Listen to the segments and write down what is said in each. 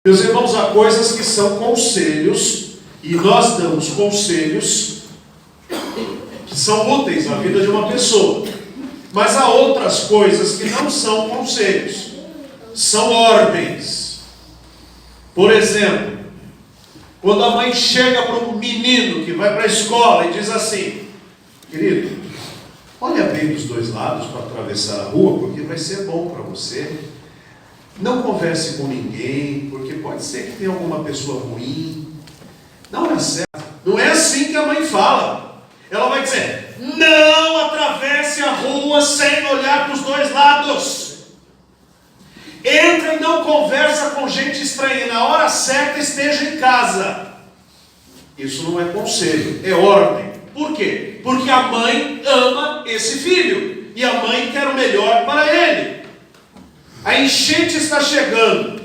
Meus irmãos, há coisas que são conselhos, e nós damos conselhos que são úteis na vida de uma pessoa. Mas há outras coisas que não são conselhos, são ordens. Por exemplo, quando a mãe chega para um menino que vai para a escola e diz assim: querido, olha bem dos dois lados para atravessar a rua, porque vai ser bom para você. Não converse com ninguém, porque pode ser que tenha alguma pessoa ruim. Não é certo. Não é assim que a mãe fala. Ela vai dizer: não atravesse a rua sem olhar para os dois lados. Entra e não conversa com gente estranha. Na hora certa esteja em casa. Isso não é conselho, é ordem. Por quê? Porque a mãe ama esse filho. E a mãe quer o melhor para ele. A enchente está chegando.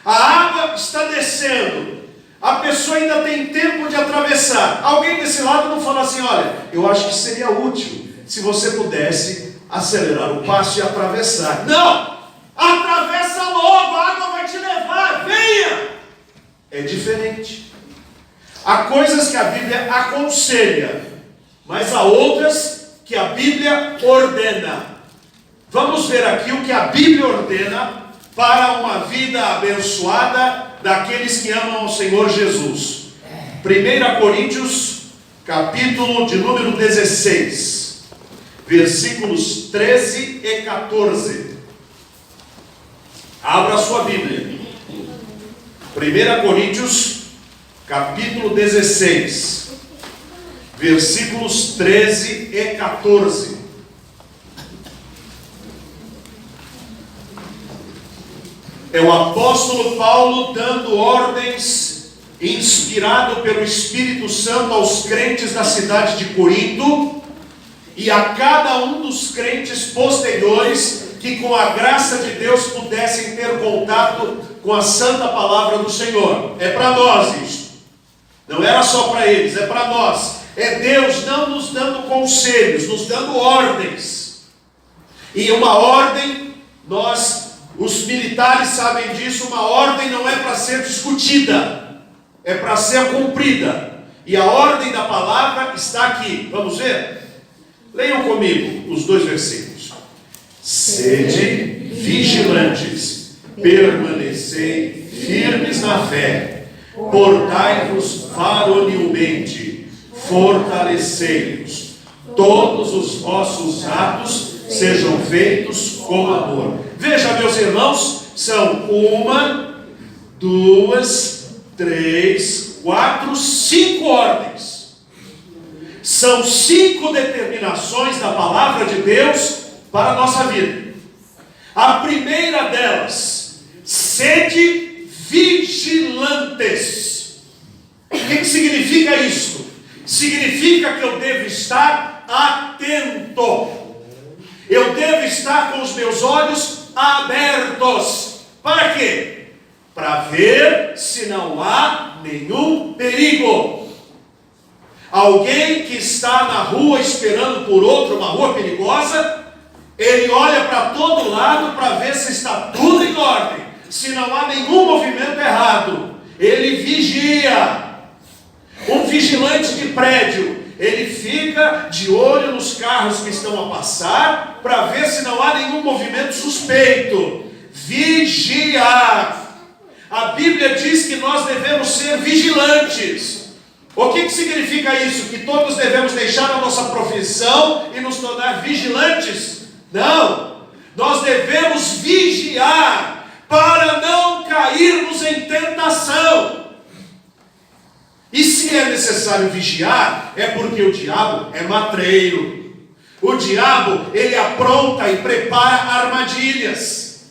A água está descendo. A pessoa ainda tem tempo de atravessar. Alguém desse lado não fala assim: olha, eu acho que seria útil se você pudesse acelerar o passo e atravessar. Não! Atravessa logo, a água vai te levar, venha! É diferente. Há coisas que a Bíblia aconselha, mas há outras que a Bíblia ordena. Vamos ver aqui o que a Bíblia ordena para uma vida abençoada daqueles que amam ao Senhor Jesus. 1 Coríntios, capítulo de número 16, versículos 13 e 14. Abra a sua Bíblia. 1 Coríntios, capítulo 16, versículos 13 e 14. É o apóstolo Paulo dando ordens, inspirado pelo Espírito Santo aos crentes da cidade de Corinto, e a cada um dos crentes posteriores, que com a graça de Deus pudessem ter contato com a santa palavra do Senhor. É para nós isso. Não era só para eles, é para nós. É Deus não nos dando conselhos, nos dando ordens. E uma ordem, os militares sabem disso, uma ordem não é para ser discutida, é para ser cumprida. E a ordem da palavra está aqui. Vamos ver? Leiam comigo os dois versículos. Sede vigilantes, permanecei firmes na fé, portai-vos varonilmente, fortalecei-vos, todos os vossos atos sejam feitos com amor. Veja, meus irmãos, são 1, 2, 3, 4, 5 ordens. São 5 determinações da palavra de Deus para a nossa vida. A primeira delas: sede vigilantes. O que significa isso? Significa que eu devo estar atento. Eu devo estar com os meus olhos abertos. Para quê? Para ver se não há nenhum perigo. Alguém que está na rua esperando por outro, uma rua perigosa, ele olha para todo lado para ver se está tudo em ordem, se não há nenhum movimento errado. Ele vigia. Um vigilante de prédio, ele fica de olho nos carros que estão a passar para ver se não há nenhum movimento suspeito. Vigiar. A Bíblia diz que nós devemos ser vigilantes. O que significa isso? Que todos devemos deixar a nossa profissão e nos tornar vigilantes? Não, nós devemos vigiar para não cairmos em tentação. E se é necessário vigiar, é porque o diabo é matreiro. O diabo, ele apronta e prepara armadilhas.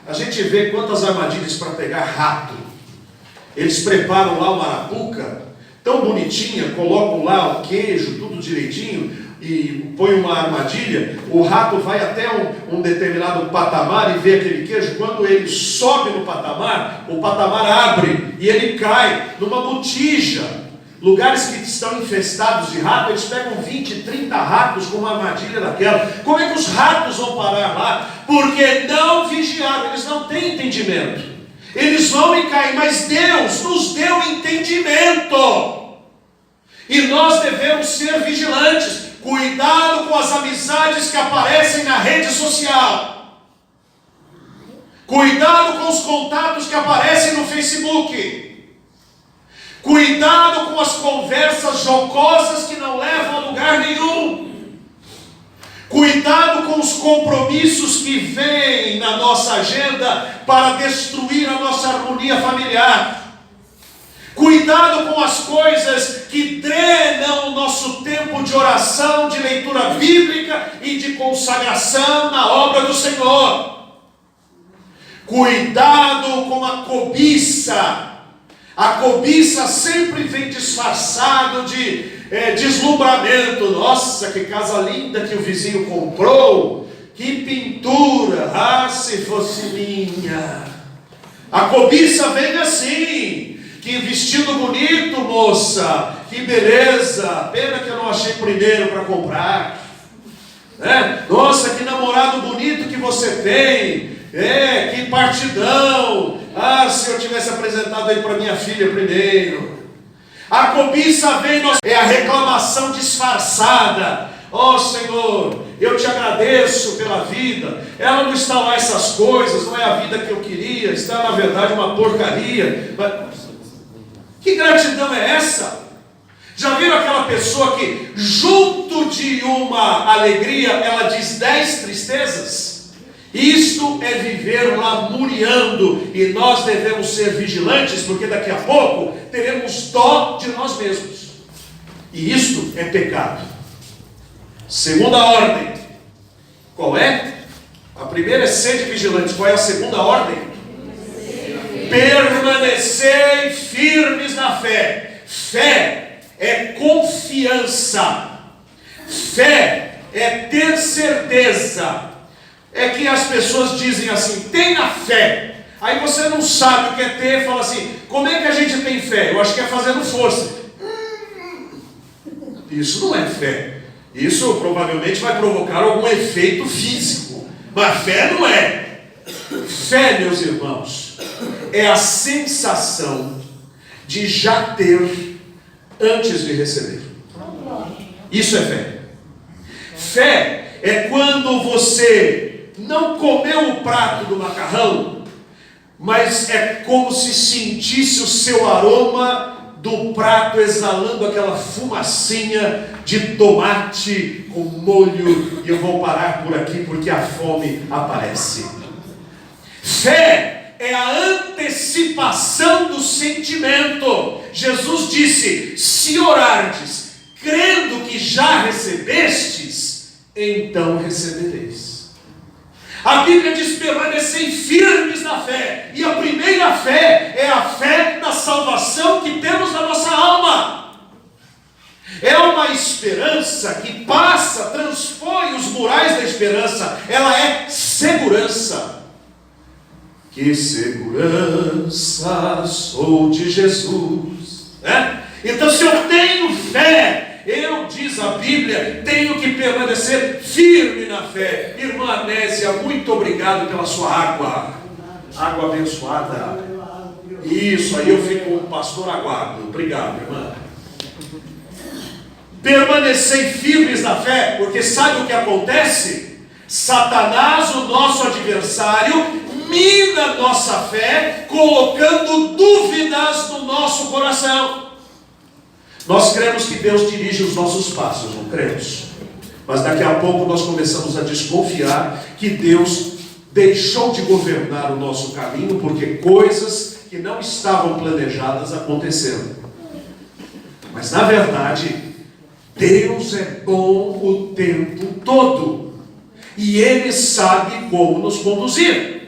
A gente vê quantas armadilhas para pegar rato. Eles preparam lá uma arapuca tão bonitinha, colocam lá o queijo, tudo direitinho, e põe uma armadilha. O rato vai até um determinado patamar e vê aquele queijo. Quando ele sobe no patamar, o patamar abre e ele cai numa botija. Lugares que estão infestados de rato, eles pegam 20, 30 ratos com uma armadilha daquela. Como é que os ratos vão parar lá? Porque não vigiaram, eles não têm entendimento. Eles vão e caem, mas Deus nos deu entendimento. E nós devemos ser vigilantes. Cuidado com as amizades que aparecem na rede social. Cuidado com os contatos que aparecem no Facebook. Cuidado com as conversas jocosas que não levam a lugar nenhum. Cuidado com os compromissos que vêm na nossa agenda para destruir a nossa harmonia familiar. Cuidado com as coisas que drenam o nosso tempo de oração, de leitura bíblica e de consagração na obra do Senhor. Cuidado com a cobiça. A cobiça sempre vem disfarçado de deslumbramento. Nossa, que casa linda que o vizinho comprou. Que pintura. Ah, se fosse minha. A cobiça vem assim. Que vestido bonito, moça. Que beleza. Pena que eu não achei primeiro para comprar. Nossa, que namorado bonito que você tem. Que partidão. Ah, se eu tivesse apresentado aí para minha filha primeiro. A cobiça vem, é a reclamação disfarçada. Ó Senhor, eu te agradeço pela vida. Ela não está lá essas coisas, não é a vida que eu queria, está na verdade uma porcaria. Mas que gratidão é essa? Já viram aquela pessoa que junto de uma alegria ela diz 10 tristezas? Isto é viver lamuriando, e nós devemos ser vigilantes, porque daqui a pouco teremos dó de nós mesmos, e isto é pecado. Segunda ordem, qual é? A primeira é ser vigilantes. Qual é a segunda ordem? Permanecei firmes na fé. Fé é confiança, fé é ter certeza. É que as pessoas dizem assim, tenha fé. Aí você não sabe o que é ter, fala assim, como é que a gente tem fé? Eu acho que é fazendo força. Isso não é fé. Isso provavelmente vai provocar algum efeito físico. Mas fé não é. Fé, meus irmãos, é a sensação de já ter antes de receber. Isso é fé. Fé é quando você não comeu o prato do macarrão, mas é como se sentisse o seu aroma do prato exalando aquela fumacinha de tomate com molho. E eu vou parar por aqui porque a fome aparece. Fé é a antecipação do sentimento. Jesus disse, se orardes, crendo que já recebestes, então recebereis. A Bíblia diz, permanecei firmes na fé. E a primeira fé é a fé na salvação que temos na nossa alma. É uma esperança que passa, transpõe os murais da esperança. Ela é segurança. Que segurança sou de Jesus. Então, se eu tenho fé, diz a Bíblia, tenho que permanecer firme na fé. Irmã Anésia, muito obrigado pela sua água. Água abençoada. Isso, aí eu fico um pastor aguado. Obrigado, irmã. Permanecei firmes na fé, porque sabe o que acontece? Satanás, o nosso adversário, mina nossa fé, colocando dúvidas no nosso coração. Nós cremos que Deus dirige os nossos passos, não cremos? Mas daqui a pouco nós começamos a desconfiar que Deus deixou de governar o nosso caminho, porque coisas que não estavam planejadas aconteceram. Mas na verdade, Deus é bom o tempo todo, e Ele sabe como nos conduzir.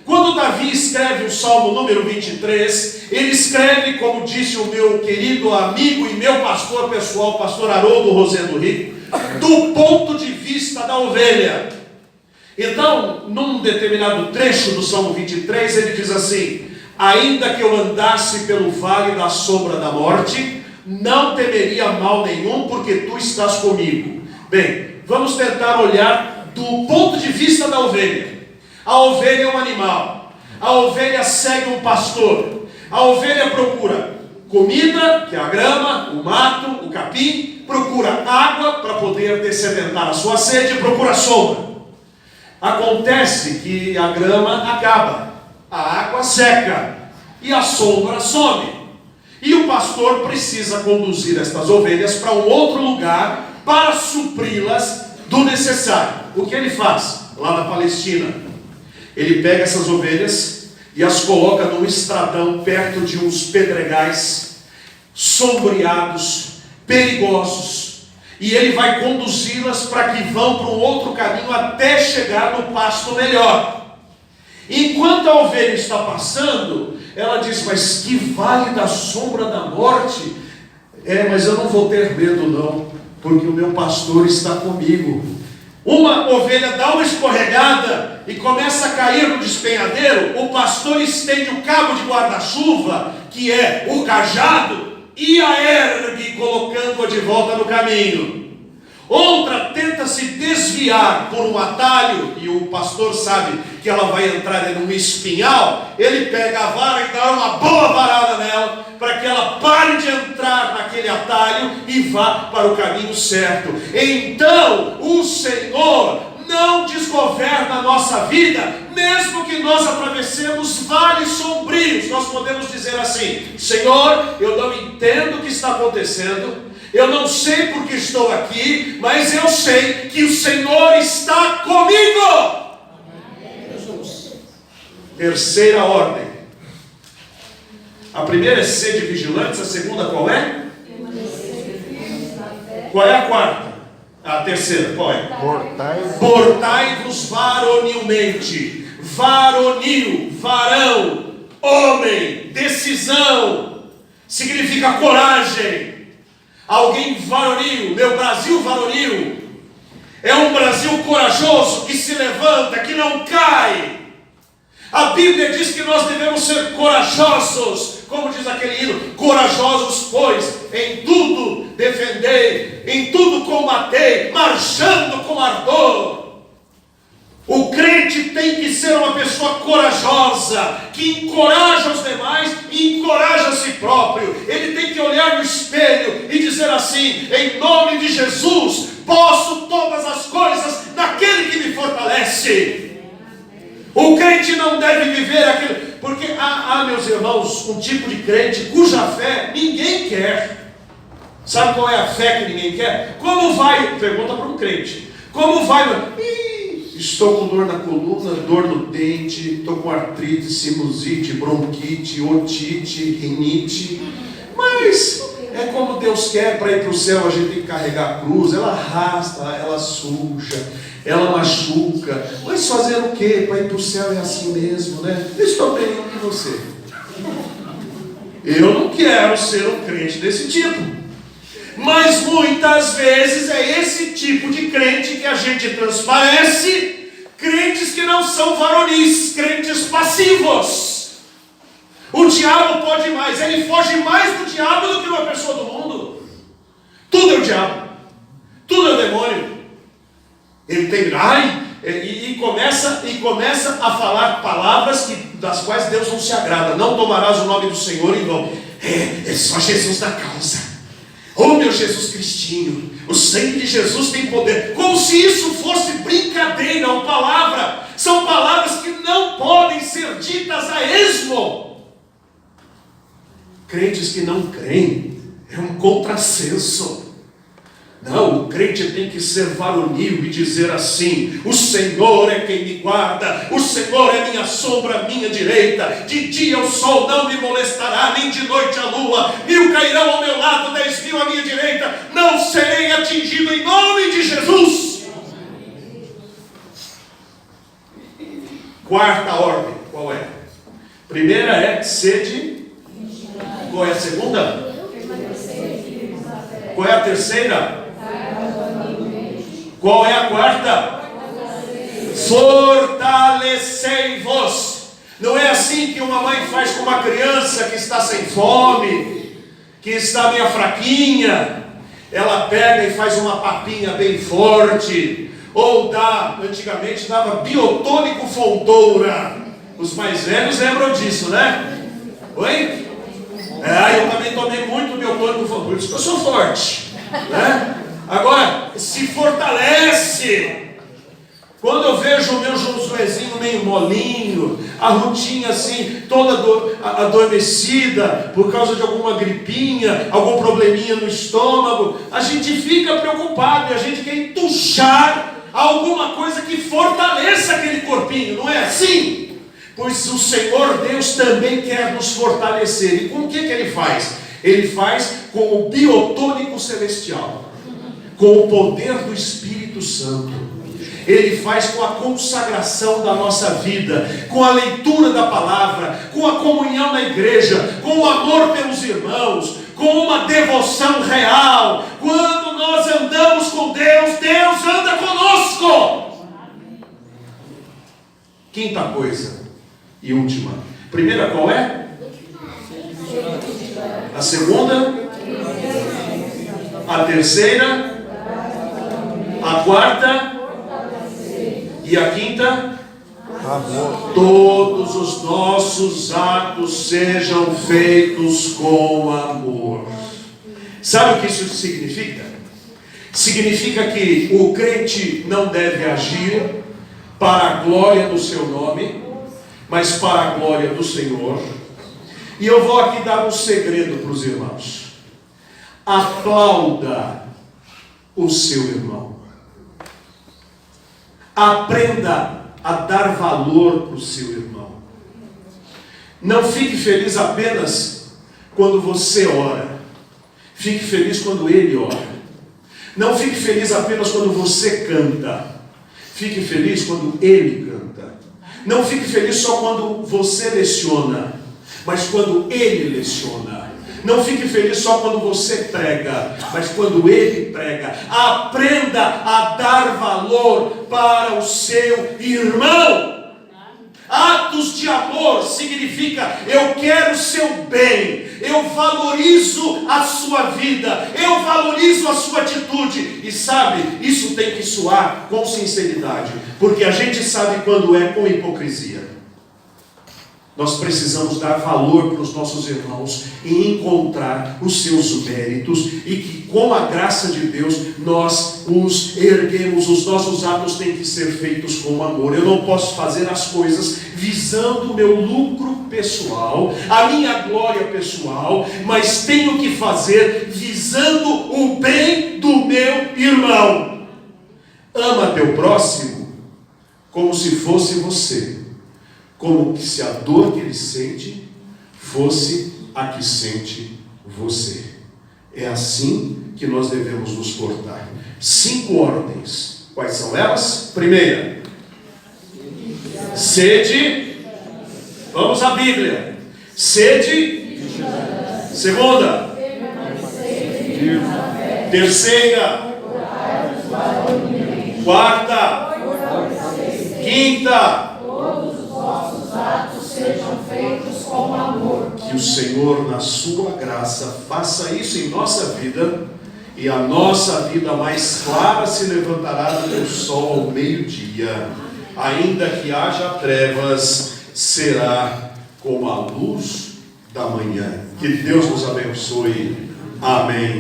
Quando Davi escreve o Salmo número 23, ele escreve, como disse o meu querido amigo e meu pastor pessoal, pastor Haroldo Rosendo Rico, do ponto de vista da ovelha. Então, num determinado trecho do Salmo 23, ele diz assim, ainda que eu andasse pelo vale da sombra da morte, não temeria mal nenhum, porque tu estás comigo. Bem, vamos tentar olhar do ponto de vista da ovelha. A ovelha é um animal. A ovelha segue um pastor. A ovelha procura comida, que é a grama, o mato, o capim, procura água para poder dessedentar a sua sede, procura sombra. Acontece que a grama acaba, a água seca e a sombra some. E o pastor precisa conduzir estas ovelhas para um outro lugar para supri-las do necessário. O que ele faz lá na Palestina? Ele pega essas ovelhas e as coloca num estradão perto de uns pedregais sombreados, perigosos, e ele vai conduzi-las para que vão para um outro caminho até chegar no pasto melhor. Enquanto a ovelha está passando, ela diz: mas que vale da sombra da morte? Mas eu não vou ter medo não, porque o meu pastor está comigo. Uma ovelha dá uma escorregada e começa a cair no despenhadeiro. O pastor estende o cabo de guarda-chuva, que é o cajado, e a ergue, colocando-a de volta no caminho. Outra tenta se desviar por um atalho, e o pastor sabe que ela vai entrar em um espinhal. Ele pega a vara e dá uma boa varada nela, para que ela pare de entrar naquele atalho e vá para o caminho certo. Então o Senhor não desgoverna a nossa vida, mesmo que nós atravessemos vales sombrios. Nós podemos dizer assim: Senhor, eu não entendo o que está acontecendo, eu não sei porque estou aqui, mas eu sei que o Senhor está comigo. Jesus. Terceira ordem. A primeira é ser vigilantes, a segunda qual é? Qual é a quarta? A terceira, qual é? Portai-vos varonilmente. Varonil, varão, homem, decisão, significa coragem. Alguém varonil, meu Brasil varonil, é um Brasil corajoso, que se levanta, que não cai. A Bíblia diz que nós devemos ser corajosos, como diz aquele hino: corajosos, pois, em tudo defendei, em tudo combatei, marchando com ardor. O crente tem que ser uma pessoa corajosa, que encoraja os demais e encoraja a si próprio. Ele tem que olhar no espelho e dizer assim: em nome de Jesus, posso todas as coisas naquele que me fortalece. O crente não deve viver aquilo, porque há, meus irmãos, um tipo de crente cuja fé ninguém quer. Sabe qual é a fé que ninguém quer? Como vai? Pergunta para um crente: como vai? Estou com dor na coluna, dor no dente, estou com artrite, sinusite, bronquite, otite, rinite. Mas é como Deus quer. Para ir para o céu a gente tem que carregar a cruz. Ela arrasta, ela suja, ela machuca. Mas fazer o quê? Para ir para o céu é assim mesmo, né? Eu estou bem com você. Eu não quero ser um crente desse tipo. Mas muitas vezes é esse tipo de crente que a gente transparece. Crentes que não são varonis, crentes passivos. O diabo pode mais, ele foge mais do diabo do que uma pessoa do mundo. Tudo é o diabo, tudo é o demônio. Ele tem e começa a falar palavras das quais Deus não se agrada. Não tomarás o nome do Senhor em vão. É só Jesus da causa. Oh, meu Jesus Cristinho, o sangue de Jesus tem poder. Como se isso fosse brincadeira ou palavra. São palavras que não podem ser ditas a esmo. Crentes que não creem é um contrassenso. Não, o crente tem que ser varonil e dizer assim: o Senhor é quem me guarda, o Senhor é minha sombra, minha direita. De dia o sol não me molestará, nem de noite a lua. 1000 cairão ao meu lado, 10.000 à minha direita. Não serei atingido em nome de Jesus. Quarta ordem, qual é? Primeira é sede. Qual é a segunda? Qual é a terceira? Qual é a quarta? Fortalecei-vos. Não é assim que uma mãe faz com uma criança que está sem fome, que está meio fraquinha. Ela pega e faz uma papinha bem forte. Ou antigamente dava biotônico Fontoura. Os mais velhos lembram disso, né? Oi? Eu também tomei muito biotônico, por isso que eu sou forte, né? Agora, se fortalece. Quando eu vejo o meu Josuezinho meio molinho, a Rutinha assim, toda adormecida, por causa de alguma gripinha, algum probleminha no estômago, a gente fica preocupado e a gente quer entuchar alguma coisa que fortaleça aquele corpinho, não é assim? Pois o Senhor Deus também quer nos fortalecer. E com o que Ele faz? Ele faz com o biotônico celestial, com o poder do Espírito Santo. Ele faz com a consagração da nossa vida, com a leitura da palavra, com a comunhão na igreja, com o amor pelos irmãos, com uma devoção real. Quando nós andamos com Deus, Deus anda conosco. Quinta coisa e última. Primeira qual é? A segunda? A terceira? A quarta? E a quinta? Amor. Todos os nossos atos sejam feitos com amor. Sabe o que isso significa? Significa que o crente não deve agir para a glória do seu nome, mas para a glória do Senhor. E eu vou aqui dar um segredo para os irmãos. Aplauda o seu irmão. Aprenda a dar valor para o seu irmão. Não fique feliz apenas quando você ora. Fique feliz quando ele ora. Não fique feliz apenas quando você canta. Fique feliz quando ele canta. Não fique feliz só quando você leciona, mas quando ele leciona. Não fique feliz só quando você prega, mas quando ele prega. Aprenda a dar valor para o seu irmão. Atos de amor significa: eu quero o seu bem, eu valorizo a sua vida, eu valorizo a sua atitude. E sabe, isso tem que soar com sinceridade, porque a gente sabe quando é com hipocrisia. Nós precisamos dar valor para os nossos irmãos e encontrar os seus méritos, e que com a graça de Deus nós os erguemos. Os nossos atos têm que ser feitos com amor. Eu não posso fazer as coisas visando o meu lucro pessoal, a minha glória pessoal, mas tenho que fazer visando o bem do meu irmão. Ama teu próximo como se fosse você, como se a dor que ele sente fosse a que sente você. É assim que nós devemos nos portar. 5 ordens. Quais são elas? Primeira, sede. Vamos à Bíblia. Sede. Segunda. Terceira. Quarta. Quinta. Sejam feitos com amor. Que o Senhor, na sua graça, faça isso em nossa vida, e a nossa vida mais clara se levantará do teu sol ao meio-dia. Ainda que haja trevas, será como a luz da manhã. Que Deus nos abençoe. Amém.